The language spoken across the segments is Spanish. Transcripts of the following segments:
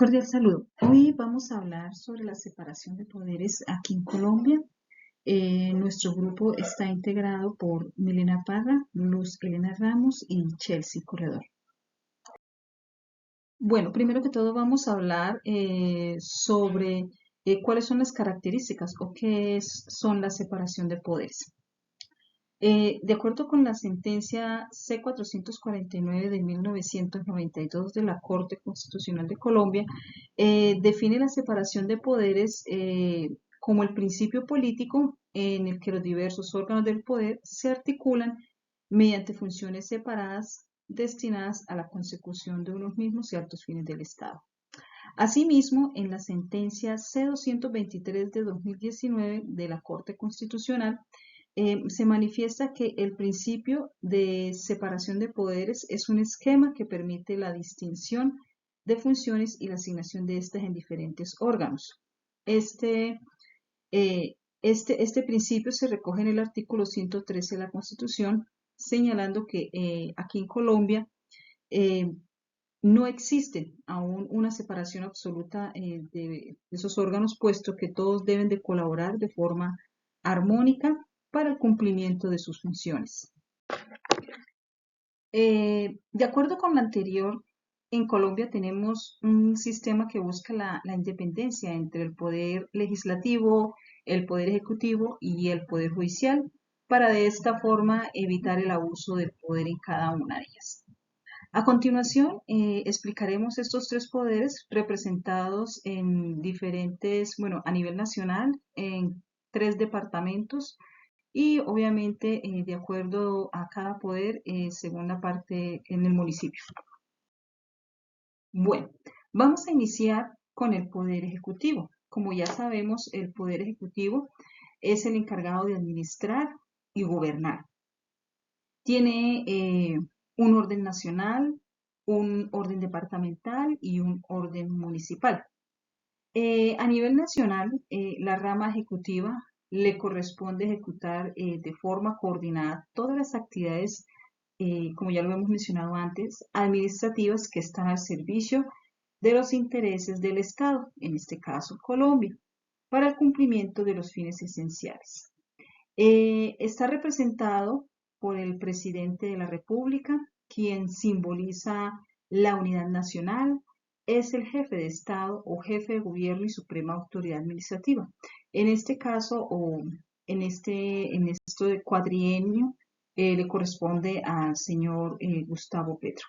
Cordial saludo. Hoy vamos a hablar sobre la separación de poderes aquí en Colombia. Nuestro grupo está integrado por Milena Parra, Luz Elena Ramos y Chelsea Corredor. Bueno, primero que todo vamos a hablar sobre cuáles son las características o son la separación de poderes. De acuerdo con la sentencia C-449 de 1992 de la Corte Constitucional de Colombia, define la separación de poderes como el principio político en el que los diversos órganos del poder se articulan mediante funciones separadas destinadas a la consecución de unos mismos y altos fines del Estado. Asimismo, en la sentencia C-223 de 2019 de la Corte Constitucional, se manifiesta que el principio de separación de poderes es un esquema que permite la distinción de funciones y la asignación de estas en diferentes órganos. Este principio se recoge en el artículo 113 de la Constitución, señalando que aquí en Colombia no existe aún una separación absoluta de esos órganos, puesto que todos deben de colaborar de forma armónica para el cumplimiento de sus funciones. De acuerdo con lo anterior, en Colombia tenemos un sistema que busca la independencia entre el poder legislativo, el poder ejecutivo y el poder judicial, para de esta forma evitar el abuso del poder en cada una de ellas. A continuación, explicaremos estos tres poderes representados en diferentes, a nivel nacional, en 3 departamentos y obviamente de acuerdo a cada poder según la parte en el municipio. Bueno, vamos a iniciar con el poder ejecutivo. Como ya sabemos, el poder ejecutivo es el encargado de administrar y gobernar. Tiene un orden nacional, un orden departamental y un orden municipal. A nivel nacional, la rama ejecutiva le corresponde ejecutar de forma coordinada todas las actividades, como ya lo hemos mencionado antes, administrativas que están al servicio de los intereses del Estado, en este caso Colombia, para el cumplimiento de los fines esenciales. Está representado por el presidente de la República, quien simboliza la unidad nacional, es el jefe de Estado o jefe de gobierno y suprema autoridad administrativa. En este caso, o en este cuatrienio, le corresponde al señor Gustavo Petro.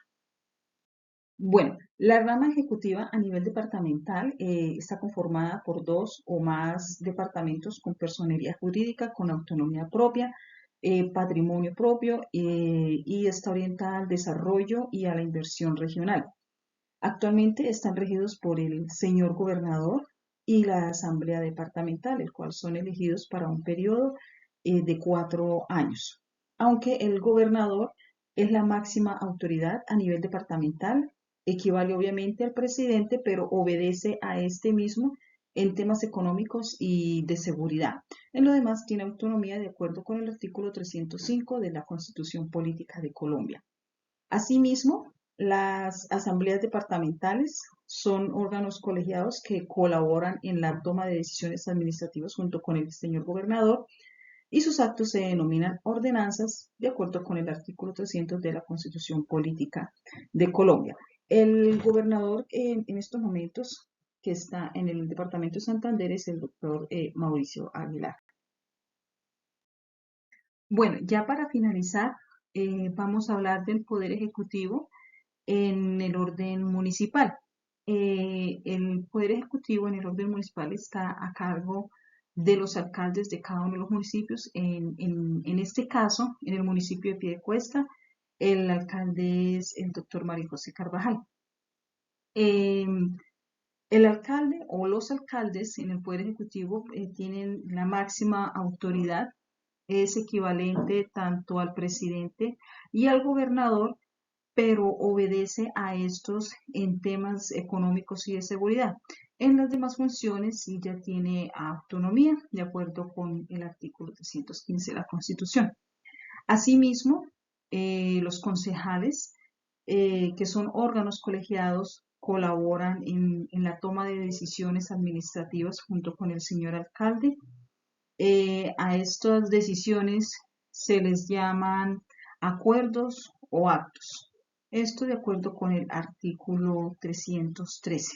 Bueno, la rama ejecutiva a nivel departamental está conformada por 2 o más departamentos con personería jurídica, con autonomía propia, patrimonio propio y está orientada al desarrollo y a la inversión regional. Actualmente están regidos por el señor gobernador y la asamblea departamental, el cual son elegidos para un periodo de 4 años. Aunque el gobernador es la máxima autoridad a nivel departamental, equivale obviamente al presidente, pero obedece a este mismo en temas económicos y de seguridad. En lo demás tiene autonomía de acuerdo con el artículo 305 de la Constitución Política de Colombia. Asimismo, las asambleas departamentales son órganos colegiados que colaboran en la toma de decisiones administrativas junto con el señor gobernador y sus actos se denominan ordenanzas de acuerdo con el artículo 300 de la Constitución Política de Colombia. El gobernador en estos momentos que está en el departamento de Santander es el doctor Mauricio Aguilar. Bueno, ya para finalizar, vamos a hablar del Poder Ejecutivo en el orden municipal. El Poder Ejecutivo en el orden municipal está a cargo de los alcaldes de cada uno de los municipios. En este caso, en el municipio de Piedecuesta, el alcalde es el doctor Mario José Carvajal. El alcalde o los alcaldes en el Poder Ejecutivo tienen la máxima autoridad, es equivalente tanto al presidente y al gobernador, pero obedece a estos en temas económicos y de seguridad. En las demás funciones sí ya tiene autonomía, de acuerdo con el artículo 315 de la Constitución. Asimismo, los concejales, que son órganos colegiados, colaboran en la toma de decisiones administrativas junto con el señor alcalde. A estas decisiones se les llaman acuerdos o actos. Esto de acuerdo con el artículo 313.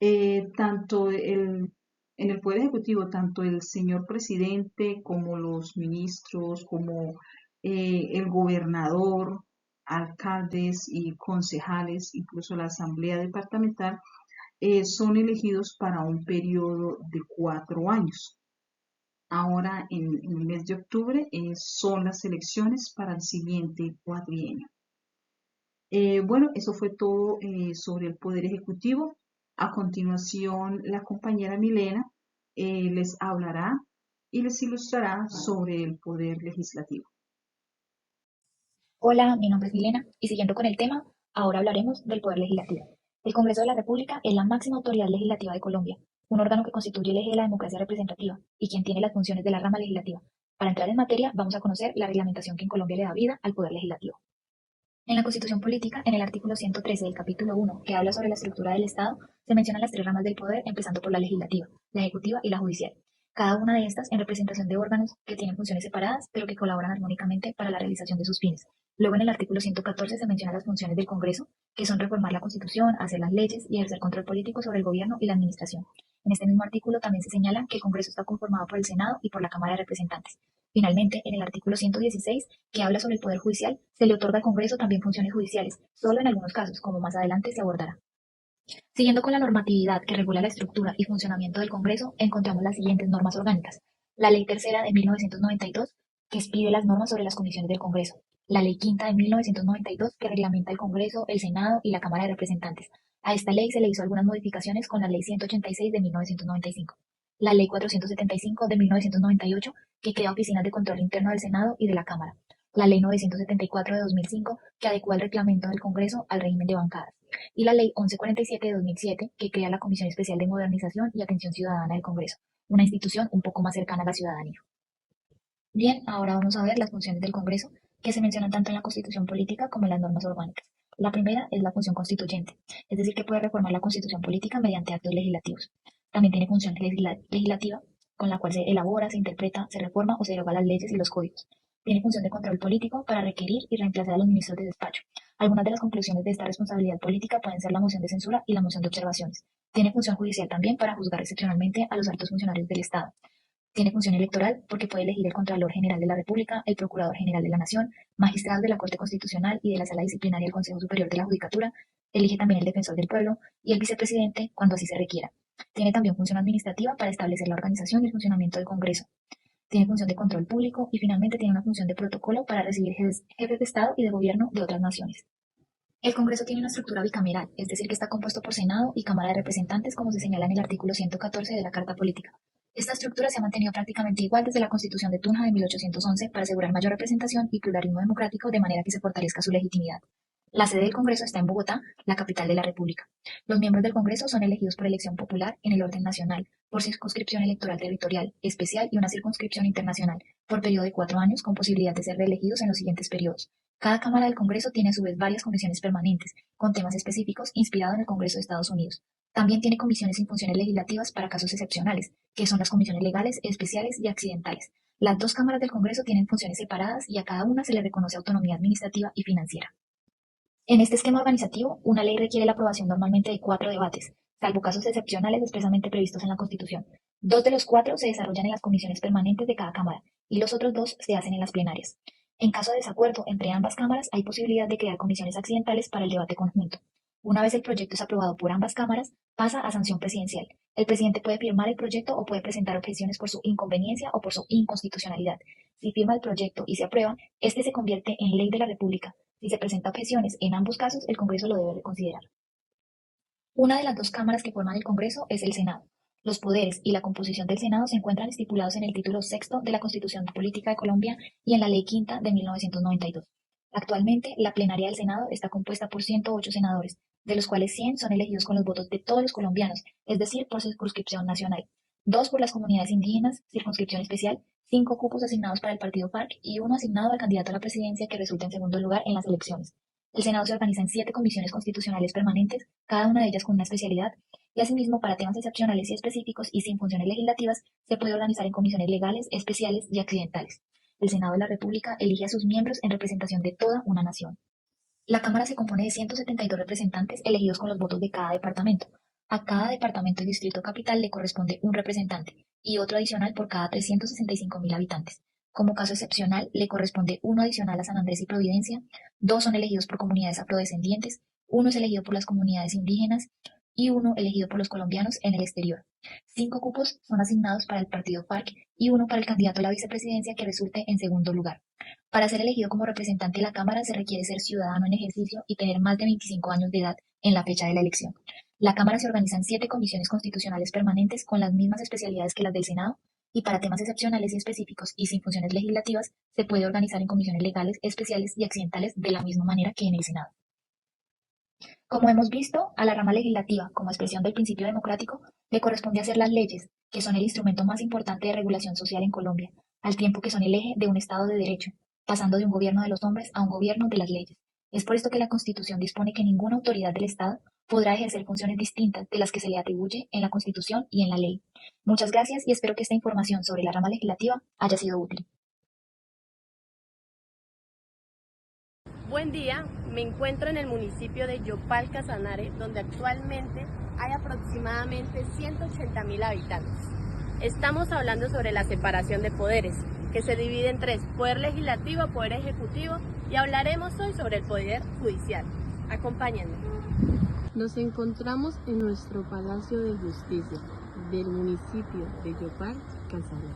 En el Poder Ejecutivo, tanto el señor presidente como los ministros, como el gobernador, alcaldes y concejales, incluso la asamblea departamental, son elegidos para un periodo de 4 años. Ahora, en el mes de octubre, son las elecciones para el siguiente cuatrienio. Bueno, eso fue todo sobre el Poder Ejecutivo. A continuación, la compañera Milena les hablará y les ilustrará sobre el Poder Legislativo. Hola, mi nombre es Milena y siguiendo con el tema, ahora hablaremos del Poder Legislativo. El Congreso de la República es la máxima autoridad legislativa de Colombia, un órgano que constituye el eje de la democracia representativa y quien tiene las funciones de la rama legislativa. Para entrar en materia, vamos a conocer la reglamentación que en Colombia le da vida al Poder Legislativo. En la Constitución Política, en el artículo 113 del capítulo 1, que habla sobre la estructura del Estado, se mencionan las tres ramas del poder, empezando por la legislativa, la ejecutiva y la judicial. Cada una de estas en representación de órganos que tienen funciones separadas, pero que colaboran armónicamente para la realización de sus fines. Luego, en el artículo 114 se mencionan las funciones del Congreso, que son reformar la Constitución, hacer las leyes y ejercer control político sobre el gobierno y la administración. En este mismo artículo también se señala que el Congreso está conformado por el Senado y por la Cámara de Representantes. Finalmente, en el artículo 116, que habla sobre el Poder Judicial, se le otorga al Congreso también funciones judiciales, solo en algunos casos, como más adelante se abordará. Siguiendo con la normatividad que regula la estructura y funcionamiento del Congreso, encontramos las siguientes normas orgánicas. La Ley Tercera de 1992, que expide las normas sobre las comisiones del Congreso. La Ley Quinta de 1992, que reglamenta el Congreso, el Senado y la Cámara de Representantes. A esta ley se le hizo algunas modificaciones con la Ley 186 de 1995. La Ley 475 de 1998, que crea oficinas de control interno del Senado y de la Cámara. La Ley 974 de 2005, que adecua el reglamento del Congreso al régimen de bancadas. Y la Ley 1147 de 2007, que crea la Comisión Especial de Modernización y Atención Ciudadana del Congreso, una institución un poco más cercana a la ciudadanía. Bien, ahora vamos a ver las funciones del Congreso, que se mencionan tanto en la Constitución Política como en las normas orgánicas. La primera es la función constituyente, es decir, que puede reformar la Constitución Política mediante actos legislativos. También tiene función legislativa, con la cual se elabora, se interpreta, se reforma o se deroga las leyes y los códigos. Tiene función de control político para requerir y reemplazar a los ministros de despacho. Algunas de las conclusiones de esta responsabilidad política pueden ser la moción de censura y la moción de observaciones. Tiene función judicial también para juzgar excepcionalmente a los altos funcionarios del Estado. Tiene función electoral porque puede elegir el Contralor General de la República, el Procurador General de la Nación, magistrados de la Corte Constitucional y de la Sala Disciplinaria del Consejo Superior de la Judicatura, elige también el Defensor del Pueblo y el Vicepresidente cuando así se requiera. Tiene también función administrativa para establecer la organización y el funcionamiento del Congreso. Tiene función de control público y finalmente tiene una función de protocolo para recibir jefes de Estado y de gobierno de otras naciones. El Congreso tiene una estructura bicameral, es decir, que está compuesto por Senado y Cámara de Representantes, como se señala en el artículo 114 de la Carta Política. Esta estructura se ha mantenido prácticamente igual desde la Constitución de Tunja de 1811 para asegurar mayor representación y pluralismo democrático de manera que se fortalezca su legitimidad. La sede del Congreso está en Bogotá, la capital de la República. Los miembros del Congreso son elegidos por elección popular en el orden nacional, por circunscripción electoral territorial, especial y una circunscripción internacional, por periodo de 4 años con posibilidad de ser reelegidos en los siguientes periodos. Cada Cámara del Congreso tiene a su vez varias comisiones permanentes, con temas específicos inspirados en el Congreso de Estados Unidos. También tiene comisiones sin funciones legislativas para casos excepcionales, que son las comisiones legales, especiales y accidentales. Las dos cámaras del Congreso tienen funciones separadas y a cada una se le reconoce autonomía administrativa y financiera. En este esquema organizativo, una ley requiere la aprobación normalmente de 4 debates, salvo casos excepcionales expresamente previstos en la Constitución. 2 de los 4 se desarrollan en las comisiones permanentes de cada Cámara y los otros 2 se hacen en las plenarias. En caso de desacuerdo entre ambas cámaras, hay posibilidad de crear comisiones accidentales para el debate conjunto. Una vez el proyecto es aprobado por ambas cámaras, pasa a sanción presidencial. El presidente puede firmar el proyecto o puede presentar objeciones por su inconveniencia o por su inconstitucionalidad. Si firma el proyecto y se aprueba, este se convierte en ley de la República. Si se presenta objeciones en ambos casos, el Congreso lo debe reconsiderar. Una de las dos cámaras que forman el Congreso es el Senado. Los poderes y la composición del Senado se encuentran estipulados en el título sexto de la Constitución Política de Colombia y en la Ley Quinta de 1992. Actualmente, la plenaria del Senado está compuesta por 108 senadores, de los cuales 100 son elegidos con los votos de todos los colombianos, es decir, por circunscripción nacional, 2 por las comunidades indígenas, circunscripción especial, 5 cupos asignados para el partido FARC y 1 asignado al candidato a la presidencia que resulte en segundo lugar en las elecciones. El Senado se organiza en 7 comisiones constitucionales permanentes, cada una de ellas con una especialidad, y asimismo, para temas excepcionales y específicos y sin funciones legislativas, se puede organizar en comisiones legales, especiales y accidentales. El Senado de la República elige a sus miembros en representación de toda una nación. La Cámara se compone de 172 representantes elegidos con los votos de cada departamento. A cada departamento y distrito capital le corresponde un representante y otro adicional por cada 365.000 habitantes. Como caso excepcional, le corresponde uno adicional a San Andrés y Providencia, 2 son elegidos por comunidades afrodescendientes, 1 es elegido por las comunidades indígenas y 1 elegido por los colombianos en el exterior. 5 cupos son asignados para el partido FARC y 1 para el candidato a la vicepresidencia que resulte en segundo lugar. Para ser elegido como representante de la Cámara se requiere ser ciudadano en ejercicio y tener más de 25 años de edad en la fecha de la elección. La Cámara se organiza en 7 comisiones constitucionales permanentes con las mismas especialidades que las del Senado, y para temas excepcionales y específicos y sin funciones legislativas se puede organizar en comisiones legales, especiales y accidentales de la misma manera que en el Senado. Como hemos visto, a la rama legislativa, como expresión del principio democrático, le corresponde hacer las leyes, que son el instrumento más importante de regulación social en Colombia, al tiempo que son el eje de un Estado de derecho, pasando de un gobierno de los hombres a un gobierno de las leyes. Es por esto que la Constitución dispone que ninguna autoridad del Estado podrá ejercer funciones distintas de las que se le atribuye en la Constitución y en la ley. Muchas gracias y espero que esta información sobre la rama legislativa haya sido útil. Buen día, me encuentro en el municipio de Yopal, Casanare, donde actualmente hay aproximadamente 180.000 habitantes. Estamos hablando sobre la separación de poderes, que se divide en 3, poder legislativo, poder ejecutivo, y hablaremos hoy sobre el poder judicial. Acompáñenme. Nos encontramos en nuestro Palacio de Justicia del municipio de Yopal, Casanare.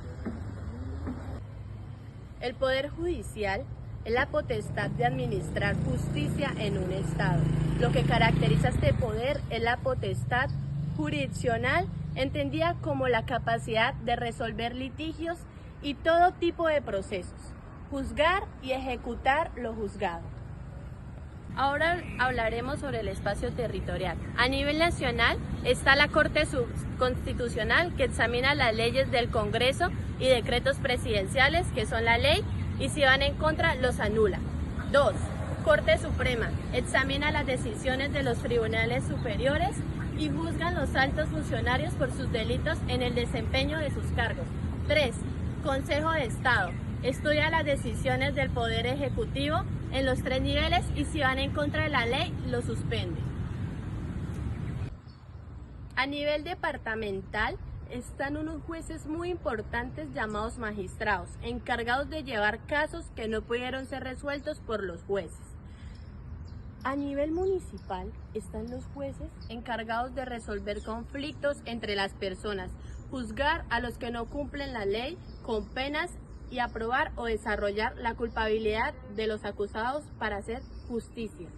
El poder judicial es la potestad de administrar justicia en un estado. Lo que caracteriza este poder es la potestad jurisdiccional, entendida como la capacidad de resolver litigios y todo tipo de procesos, juzgar y ejecutar lo juzgado. Ahora hablaremos sobre el espacio territorial. A nivel nacional está la Corte Constitucional, que examina las leyes del Congreso y decretos presidenciales, que son la ley, y si van en contra los anula. 2. Corte Suprema, examina las decisiones de los tribunales superiores y juzgan los altos funcionarios por sus delitos en el desempeño de sus cargos. 3. Consejo de Estado, estudia las decisiones del Poder Ejecutivo en los 3 niveles y si van en contra de la ley, lo suspende. A nivel departamental están unos jueces muy importantes llamados magistrados, encargados de llevar casos que no pudieron ser resueltos por los jueces. A nivel municipal están los jueces encargados de resolver conflictos entre las personas, juzgar a los que no cumplen la ley con penas y aprobar o desarrollar la culpabilidad de los acusados para hacer justicia.